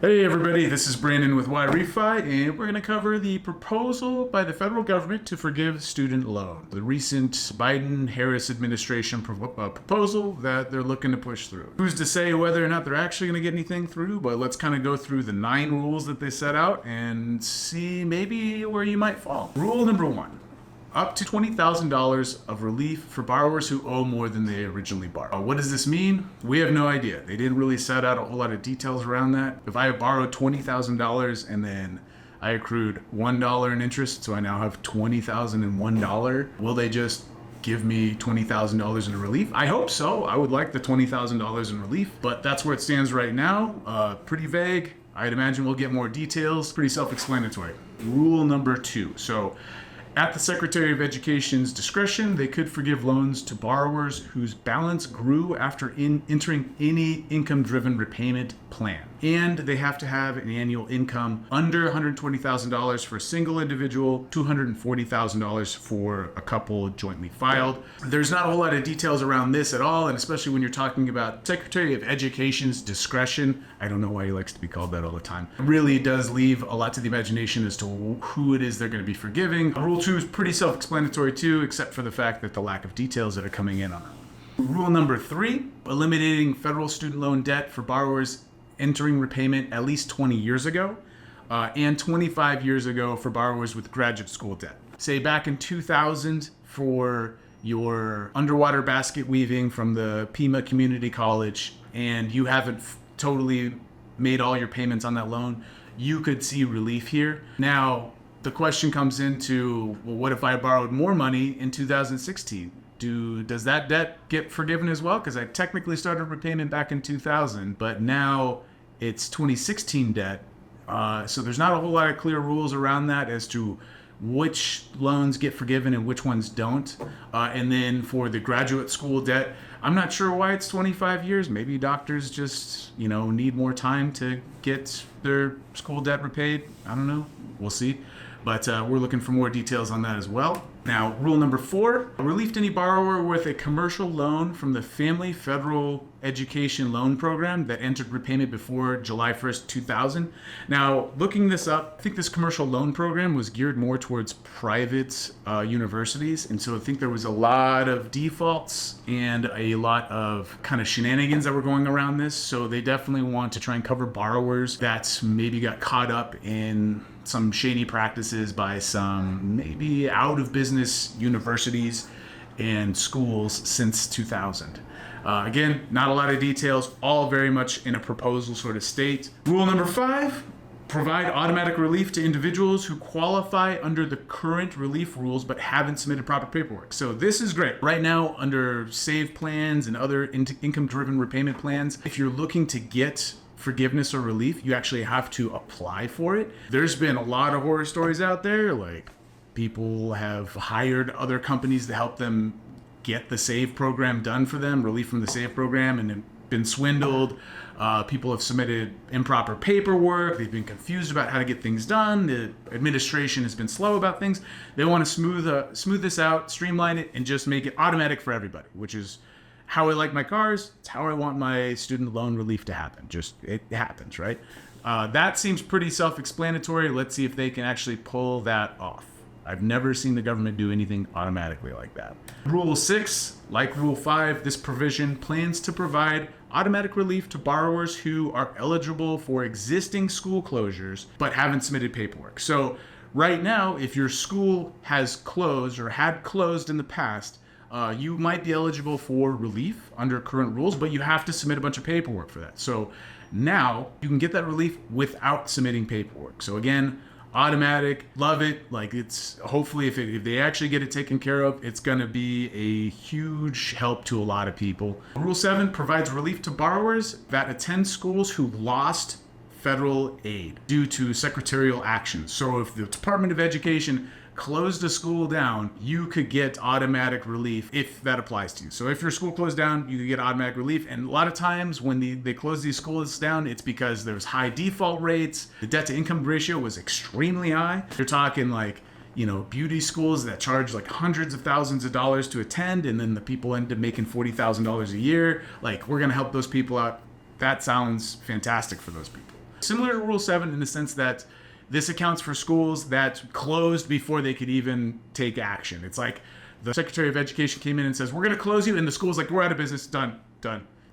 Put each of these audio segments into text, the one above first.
Hey everybody, this is Brandon with YRefi, and we're going to cover the proposal by the federal government to forgive student loans. The recent Biden-Harris administration proposal that they're looking to push through. Who's to say whether or not they're actually going to get anything through, but let's kind of go through the 9 rules that they set out and see maybe where you might fall. Rule number 1. Up to $20,000 of relief for borrowers who owe more than they originally borrowed. What does this mean? We have no idea. They didn't really set out a whole lot of details around that. If I borrowed $20,000 and then I accrued $1 in interest, so I now have $20,001, will they just give me $20,000 in relief? I hope so. I would like the $20,000 in relief, but that's where it stands right now. Pretty vague. I'd imagine we'll get more details. Pretty self-explanatory. Rule number 2. So, at the Secretary of Education's discretion, they could forgive loans to borrowers whose balance grew after entering any income-driven repayment plan. And they have to have an annual income under $120,000 for a single individual, $240,000 for a couple jointly filed. There's not a whole lot of details around this at all, and especially when you're talking about Secretary of Education's discretion. I don't know why he likes to be called that all the time. It really does leave a lot to the imagination as to who it is they're going to be forgiving. Rule 2 is pretty self-explanatory too, except for the fact that the lack of details that are coming in on it. Rule number 3, eliminating federal student loan debt for borrowers entering repayment at least 20 years ago and 25 years ago for borrowers with graduate school debt. Say back in 2000 for your underwater basket weaving from the Pima Community College and you haven't totally made all your payments on that loan, you could see relief here. Now, the question comes into, well, what if I borrowed more money in 2016? Does that debt get forgiven as well? Because I technically started repayment back in 2000, but now it's 2016 debt. So there's not a whole lot of clear rules around that as to which loans get forgiven and which ones don't. And then for the graduate school debt, I'm not sure why it's 25 years. Maybe doctors just, need more time to get their school debt repaid. I don't know. We'll see. But we're looking for more details on that as well. Now, rule number 4, relief to any borrower with a commercial loan from the Family Federal Education Loan Program that entered repayment before July 1st, 2000. Now, looking this up, I think this commercial loan program was geared more towards private universities. And so I think there was a lot of defaults and a lot of kind of shenanigans that were going around this. So they definitely want to try and cover borrowers that maybe got caught up in some shady practices by some maybe out of business universities and schools since 2000. Again, not a lot of details, all very much in a proposal sort of state. Rule number 5, provide automatic relief to individuals who qualify under the current relief rules but haven't submitted proper paperwork. So this is great. Right now, under SAVE plans and other income-driven repayment plans, if you're looking to get forgiveness or relief, you actually have to apply for it. There's been a lot of horror stories out there, like people have hired other companies to help them get the SAVE program done for them, relief from the SAVE program, and been swindled. People have submitted improper paperwork. They've been confused about how to get things done. The administration has been slow about things. They want to smooth this out, streamline it, and just make it automatic for everybody, which is how I like my cars. It's how I want my student loan relief to happen. Just, it happens, right? That seems pretty self-explanatory. Let's see if they can actually pull that off. I've never seen the government do anything automatically like that. Rule 6, like Rule 5, this provision plans to provide automatic relief to borrowers who are eligible for existing school closures but haven't submitted paperwork. So right now, if your school has closed or had closed in the past, you might be eligible for relief under current rules, but you have to submit a bunch of paperwork for that. So now you can get that relief without submitting paperwork. So again, automatic, love it. Like, it's hopefully if they actually get it taken care of, it's going to be a huge help to a lot of people. Rule 7 provides relief to borrowers that attend schools who lost federal aid due to secretarial actions. So if the Department of Education closed a school down, you could get automatic relief if that applies to you. So if your school closed down, you could get automatic relief. And a lot of times when they close these schools down, it's because there's high default rates. The debt to income ratio was extremely high. You're talking like, beauty schools that charge like hundreds of thousands of dollars to attend, and then the people end up making $40,000 a year. Like, we're going to help those people out. That sounds fantastic for those people. Similar to Rule 7 in the sense that this accounts for schools that closed before they could even take action. It's like the Secretary of Education came in and says, we're going to close you, and the school's like, we're out of business, done.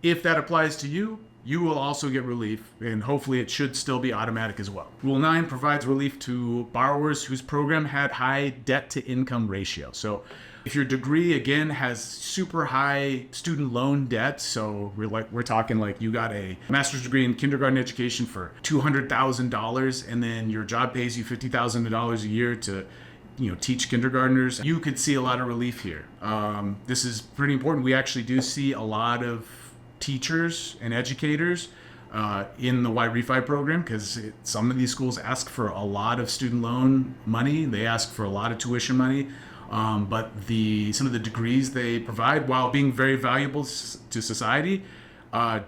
If that applies to you, you will also get relief, and hopefully it should still be automatic as well. Rule 9 provides relief to borrowers whose program had high debt-to-income ratio. So if your degree, again, has super high student loan debt, so we're talking like you got a master's degree in kindergarten education for $200,000, and then your job pays you $50,000 a year to teach kindergartners, you could see a lot of relief here. This is pretty important. We actually do see a lot of teachers and educators in the Y-Refi program, because some of these schools ask for a lot of student loan money. They ask for a lot of tuition money. But some of the degrees they provide, while being very valuable to society,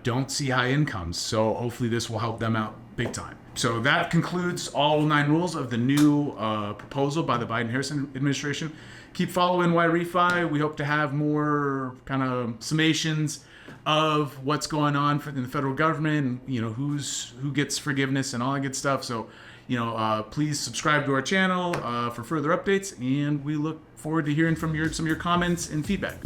don't see high incomes. So hopefully this will help them out big time. So that concludes all 9 rules of the new proposal by the Biden-Harris administration. Keep following Y-Refi. We hope to have more kind of summations of what's going on in the federal government, and who gets forgiveness and all that good stuff. So please subscribe to our channel for further updates, and we look forward to hearing from some of your comments and feedback.